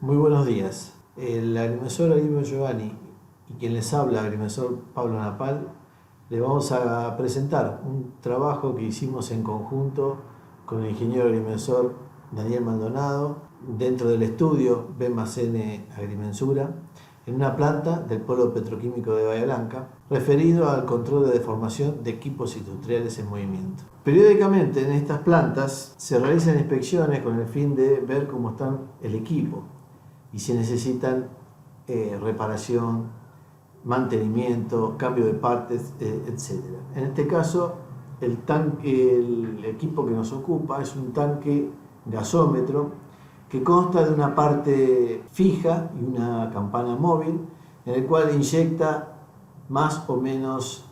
Muy buenos días. El agrimensor Arimo Giovanni y quien les habla, agrimensor Pablo Napal, le vamos a presentar un trabajo que hicimos en conjunto con el ingeniero agrimensor Daniel Maldonado dentro del estudio B+N Agrimensura en una planta del Polo Petroquímico de Bahía Blanca, referido al control de deformación de equipos industriales en movimiento. Periódicamente en estas plantas se realizan inspecciones con el fin de ver cómo está el equipo y si necesitan reparación, mantenimiento, cambio de partes, etc. En este caso, el equipo que nos ocupa es un tanque gasómetro que consta de una parte fija y una campana móvil, en el cual inyecta más o menos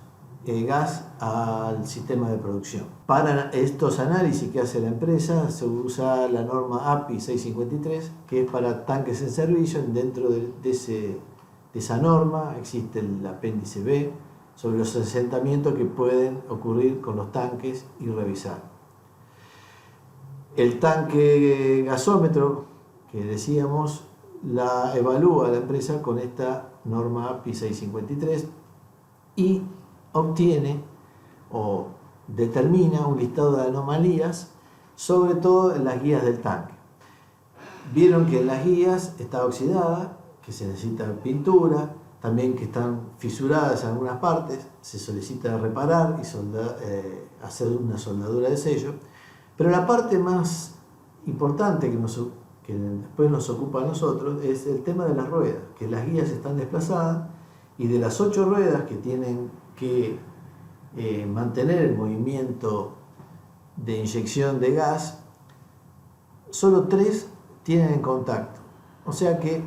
gas al sistema de producción. Para estos análisis que hace la empresa se usa la norma API 653, que es para tanques en servicio. Dentro de esa norma existe el apéndice B sobre los asentamientos que pueden ocurrir con los tanques y revisar. El tanque gasómetro que decíamos la evalúa la empresa con esta norma API 653 y obtiene o determina un listado de anomalías, sobre todo en las guías del tanque. Vieron que en las guías está oxidada, que se necesita pintura, también que están fisuradas en algunas partes, se solicita reparar y hacer una soldadura de sello. Pero la parte más importante que después nos ocupa a nosotros es el tema de las ruedas, que las guías están desplazadas y de las 8 ruedas que tienen que mantener el movimiento de inyección de gas, solo 3 tienen en contacto. O sea que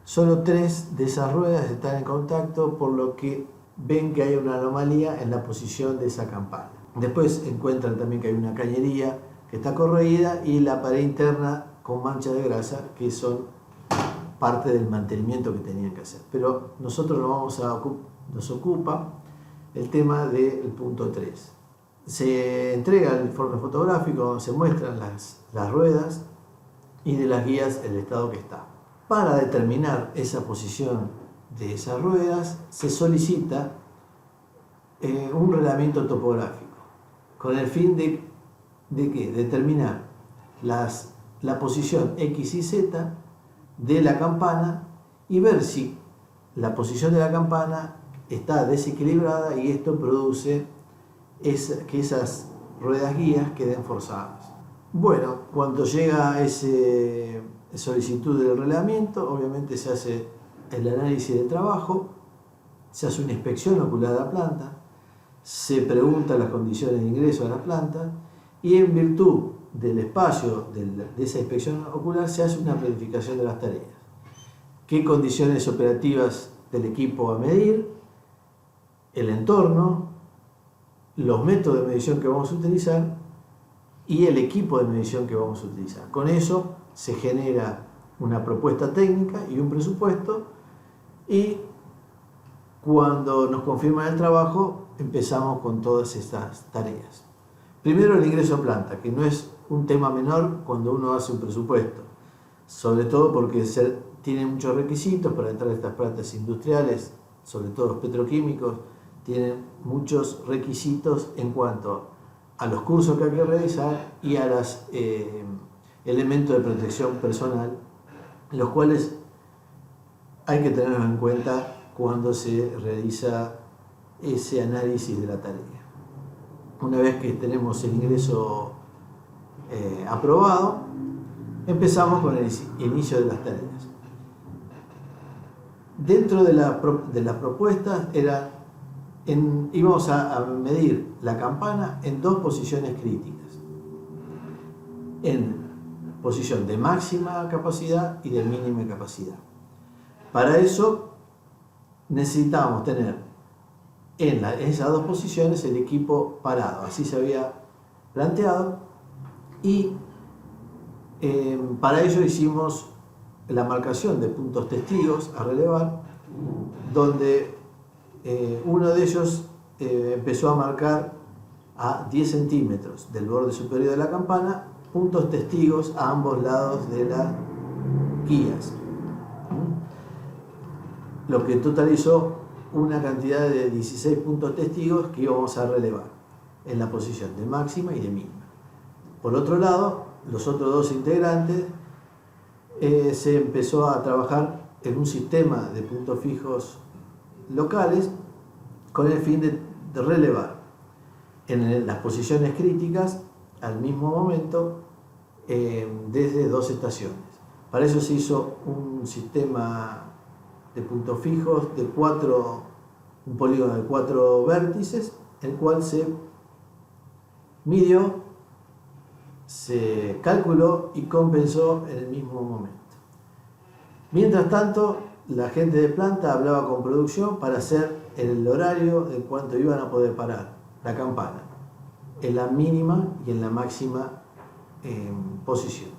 solo 3 de esas ruedas están en contacto, por lo que ven que hay una anomalía en la posición de esa campana. Después encuentran también que hay una cañería que está corroída y la pared interna con mancha de grasa, que son parte del mantenimiento que tenían que hacer. Pero nosotros nos ocupa el tema del punto 3. Se entrega el informe fotográfico donde se muestran las ruedas y de las guías el estado que está. Para determinar esa posición de esas ruedas se solicita un relevamiento topográfico con el fin de determinar la posición X y Z de la campana y ver si la posición de la campana está desequilibrada, y esto produce que esas ruedas guías queden forzadas. Bueno, cuando llega esa solicitud del relevamiento, obviamente se hace el análisis de trabajo, se hace una inspección ocular a la planta, se preguntan las condiciones de ingreso a la planta y en virtud del espacio de esa inspección ocular se hace una planificación de las tareas. ¿Qué condiciones operativas del equipo a medir? El entorno, los métodos de medición que vamos a utilizar y el equipo de medición que vamos a utilizar. Con eso se genera una propuesta técnica y un presupuesto, y cuando nos confirman el trabajo empezamos con todas estas tareas. Primero, el ingreso a planta, que no es un tema menor cuando uno hace un presupuesto, sobre todo porque tiene muchos requisitos para entrar a estas plantas industriales, sobre todo los petroquímicos, tienen muchos requisitos en cuanto a los cursos que hay que realizar y a los elementos de protección personal, los cuales hay que tenerlos en cuenta cuando se realiza ese análisis de la tarea. Una vez que tenemos el ingreso aprobado, empezamos con el inicio de las tareas. Dentro de las propuestas íbamos a medir la campana en 2 posiciones críticas, en posición de máxima capacidad y de mínima capacidad. Para eso necesitábamos tener en esas 2 posiciones el equipo parado, así se había planteado, y para ello hicimos la marcación de puntos testigos a relevar, donde uno de ellos empezó a marcar a 10 centímetros del borde superior de la campana puntos testigos a ambos lados de la guías, lo que totalizó una cantidad de 16 puntos testigos que íbamos a relevar en la posición de máxima y de mínima. Por otro lado, los otros dos integrantes se empezó a trabajar en un sistema de puntos fijos locales con el fin de relevar en las posiciones críticas al mismo momento desde dos estaciones. Para eso se hizo un sistema de puntos fijos un polígono de 4 vértices, el cual se midió, se calculó y compensó en el mismo momento. Mientras tanto, la gente de planta hablaba con producción para hacer el horario de cuánto iban a poder parar la campana en la mínima y en la máxima posición.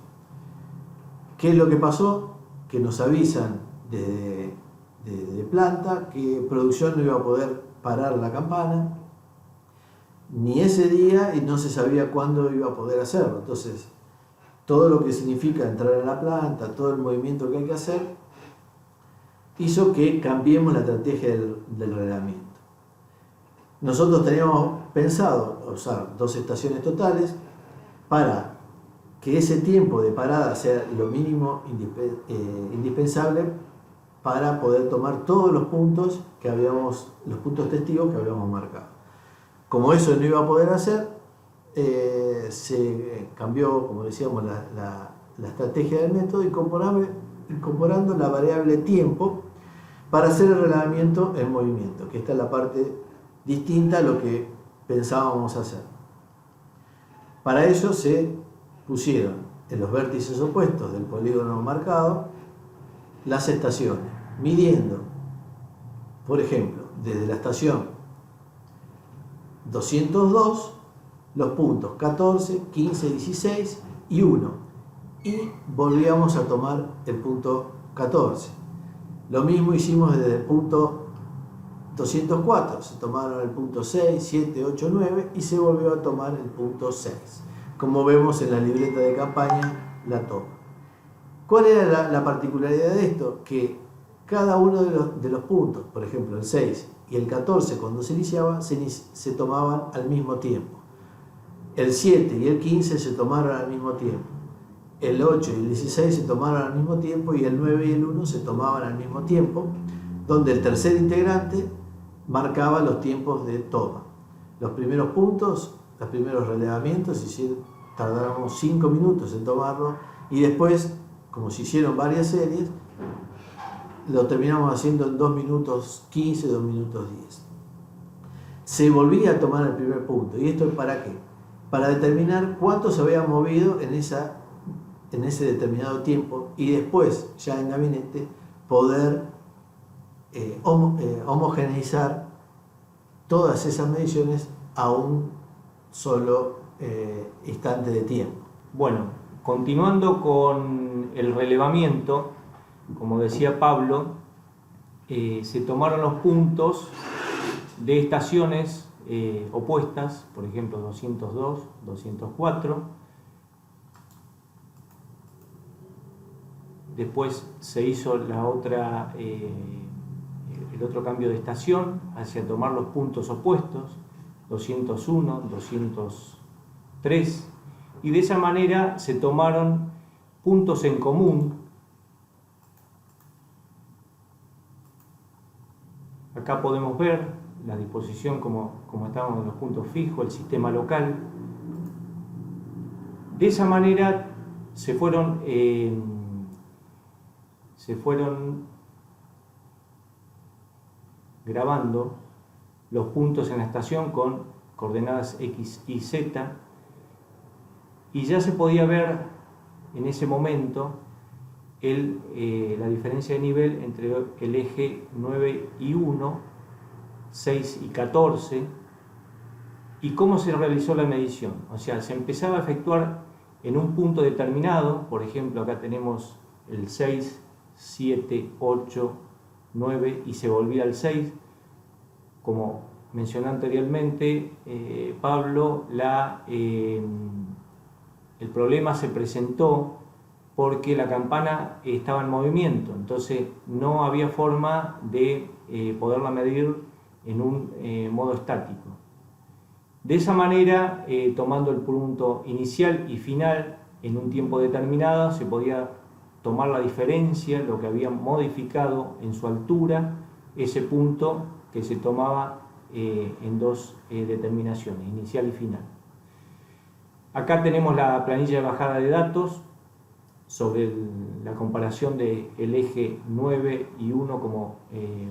¿Qué es lo que pasó? Que nos avisan de planta que producción no iba a poder parar la campana ni ese día y no se sabía cuándo iba a poder hacerlo. Entonces, todo lo que significa entrar a la planta, todo el movimiento que hay que hacer, hizo que cambiemos la estrategia del reglamento. Nosotros teníamos pensado usar 2 estaciones totales para que ese tiempo de parada sea lo mínimo indispensable para poder tomar todos los puntos los puntos testigos que habíamos marcado. Como eso no iba a poder hacer, se cambió, como decíamos, la estrategia del método, incorporando la variable tiempo para hacer el relevamiento en movimiento, que esta es la parte distinta a lo que pensábamos hacer. Para ello se pusieron en los vértices opuestos del polígono marcado las estaciones, midiendo, por ejemplo, desde la estación 202 los puntos 14, 15, 16 y 1, y volvíamos a tomar el punto 14. Lo mismo hicimos desde el punto 204, se tomaron el punto 6, 7, 8, 9 y se volvió a tomar el punto 6. Como vemos en la libreta de campaña, la toma. ¿Cuál era la particularidad de esto? Que cada uno de los puntos, por ejemplo el 6 y el 14 cuando se iniciaban, se tomaban al mismo tiempo. El 7 y el 15 se tomaron al mismo tiempo. El 8 y el 16 se tomaron al mismo tiempo y el 9 y el 1 se tomaban al mismo tiempo, donde el tercer integrante marcaba los tiempos de toma. Los primeros puntos, los primeros relevamientos, tardamos 5 minutos en tomarlo y después, como se hicieron varias series, lo terminamos haciendo en 2 minutos 15, 2 minutos 10. Se volvía a tomar el primer punto. ¿Y esto es para qué? Para determinar cuánto se había movido en ese determinado tiempo y después, ya en gabinete, poder homogeneizar todas esas mediciones a un solo instante de tiempo. Bueno, continuando con el relevamiento, como decía Pablo, se tomaron los puntos de estaciones opuestas, por ejemplo 202, 204. Después se hizo el otro cambio de estación hacia tomar los puntos opuestos, 201, 203, y de esa manera se tomaron puntos en común. Acá podemos ver la disposición como estaban en los puntos fijos, el sistema local. De esa manera se fueron grabando los puntos en la estación con coordenadas X y Z, y ya se podía ver en ese momento la diferencia de nivel entre el eje 9 y 1, 6 y 14, y cómo se realizó la medición. O sea, se empezaba a efectuar en un punto determinado, por ejemplo, acá tenemos el 6, 7, 8, 9 y se volvía al 6. Como mencioné anteriormente, Pablo, el problema se presentó porque la campana estaba en movimiento, entonces no había forma de poderla medir en un modo estático. De esa manera, tomando el punto inicial y final en un tiempo determinado, se podía tomar la diferencia, lo que había modificado en su altura, ese punto que se tomaba en dos determinaciones, inicial y final. Acá tenemos la planilla de bajada de datos sobre la comparación del eje 9 y 1, como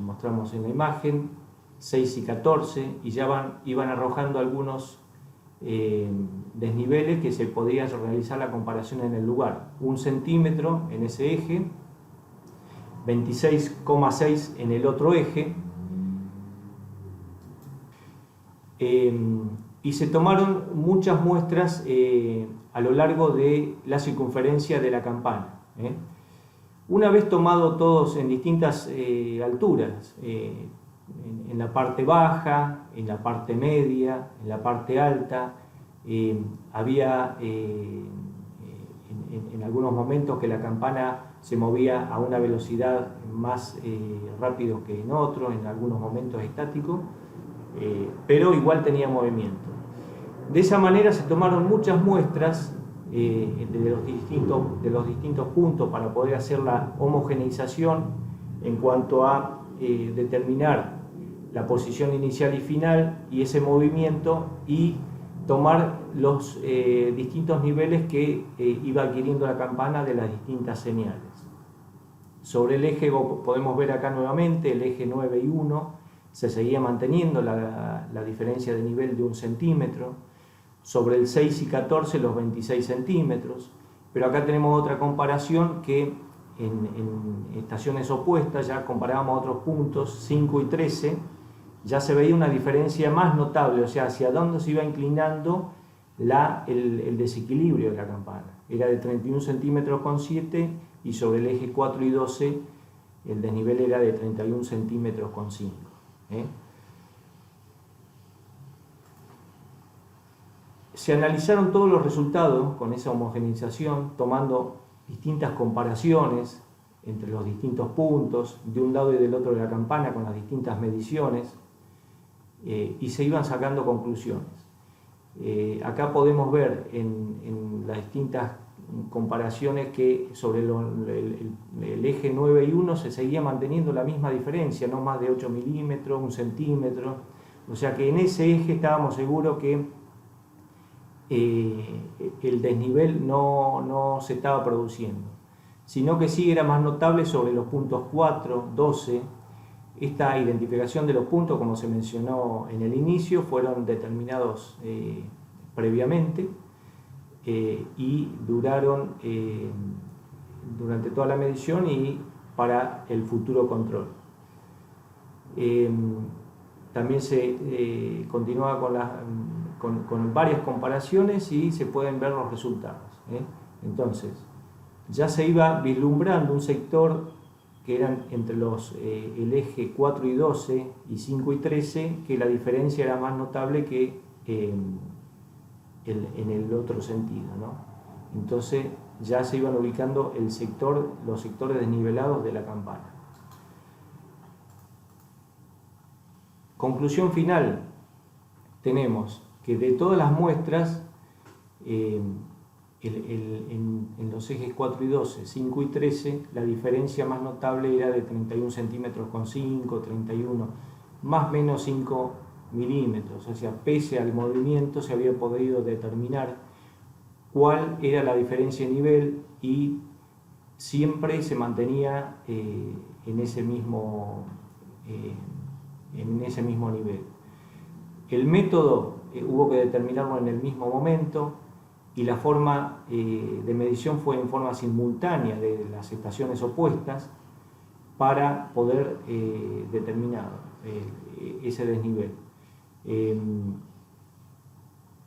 mostramos en la imagen, 6 y 14, y ya iban arrojando algunos desniveles que se podía realizar la comparación en el lugar. 1 centímetro en ese eje, 26,6 en el otro eje, y se tomaron muchas muestras a lo largo de la circunferencia de la campana. Una vez tomado todos en distintas alturas, en la parte baja, en la parte media, en la parte alta, había en algunos momentos que la campana se movía a una velocidad más rápido que en otros, en algunos momentos estático, pero igual tenía movimiento. De esa manera se tomaron muchas muestras de los distintos puntos para poder hacer la homogeneización en cuanto a determinar la posición inicial y final y ese movimiento, y tomar los distintos niveles que iba adquiriendo la campana de las distintas señales. Sobre el eje, podemos ver acá nuevamente, el eje 9 y 1, se seguía manteniendo la diferencia de nivel de 1 centímetro. Sobre el 6 y 14, los 26 centímetros. Pero acá tenemos otra comparación que en estaciones opuestas, ya comparábamos otros puntos, 5 y 13, ya se veía una diferencia más notable, o sea, hacia dónde se iba inclinando el desequilibrio de la campana. Era de 31 centímetros con 7, y sobre el eje 4 y 12 el desnivel era de 31 centímetros con 5. Se analizaron todos los resultados con esa homogeneización, tomando distintas comparaciones entre los distintos puntos, de un lado y del otro de la campana, con las distintas mediciones, y se iban sacando conclusiones. Acá podemos ver en las distintas comparaciones que sobre el eje 9 y 1 se seguía manteniendo la misma diferencia, no más de 8 milímetros, 1 centímetro, o sea que en ese eje estábamos seguros que el desnivel no se estaba produciendo, sino que sí era más notable sobre los puntos 4, 12. Esta identificación de los puntos, como se mencionó en el inicio, fueron determinados previamente y duraron durante toda la medición y para el futuro control. También se continúa con varias comparaciones y se pueden ver los resultados. Entonces, ya se iba vislumbrando un sector que eran entre el eje 4 y 12 y 5 y 13, que la diferencia era más notable que en el otro sentido, ¿no? Entonces ya se iban ubicando los sectores desnivelados de la campana. Conclusión final, tenemos que de todas las muestras, en los ejes 4 y 12, 5 y 13, la diferencia más notable era de 31 centímetros con 5, 31, más o menos 5 milímetros, o sea, pese al movimiento se había podido determinar cuál era la diferencia de nivel y siempre se mantenía en ese mismo nivel. El método hubo que determinarlo en el mismo momento, y la forma de medición fue en forma simultánea de las estaciones opuestas para poder determinar ese desnivel.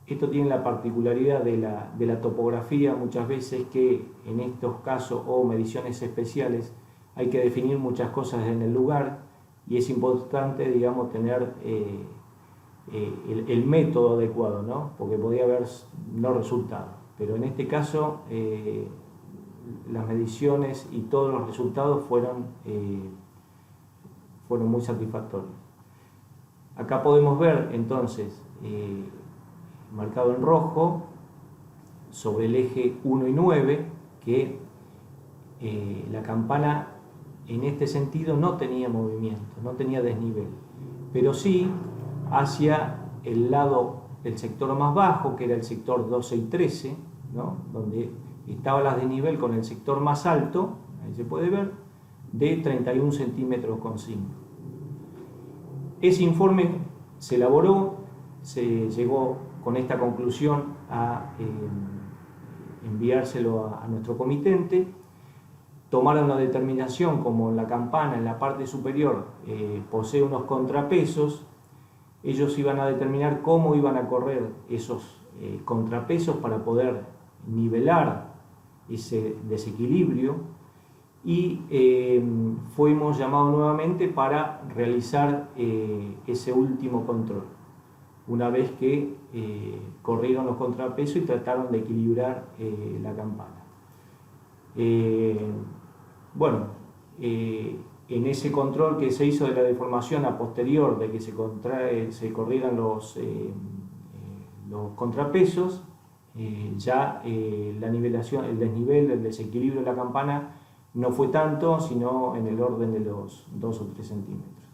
Esto tiene la particularidad de la topografía, muchas veces, que en estos casos o mediciones especiales hay que definir muchas cosas en el lugar, y es importante, digamos, tener el método adecuado, ¿no? Porque podía haber no resultado, pero en este caso las mediciones y todos los resultados fueron muy satisfactorios. Acá podemos ver entonces, marcado en rojo, sobre el eje 1 y 9, que la campana en este sentido no tenía movimiento, no tenía desnivel, pero sí hacia el lado del sector más bajo, que era el sector 12 y 13, ¿no? Donde estaba la desnivel con el sector más alto, ahí se puede ver, de 31 centímetros con 5. Ese informe se elaboró, se llegó con esta conclusión a enviárselo a nuestro comitente. Tomaron la determinación, como la campana en la parte superior posee unos contrapesos, ellos iban a determinar cómo iban a correr esos contrapesos para poder nivelar ese desequilibrio, y fuimos llamados nuevamente para realizar ese último control, una vez que corrieron los contrapesos y trataron de equilibrar la campana. En ese control que se hizo de la deformación a posterior de que se corrieran los contrapesos, ya la nivelación, el desnivel, el desequilibrio de la campana no fue tanto, sino en el orden de los 2 o 3 centímetros.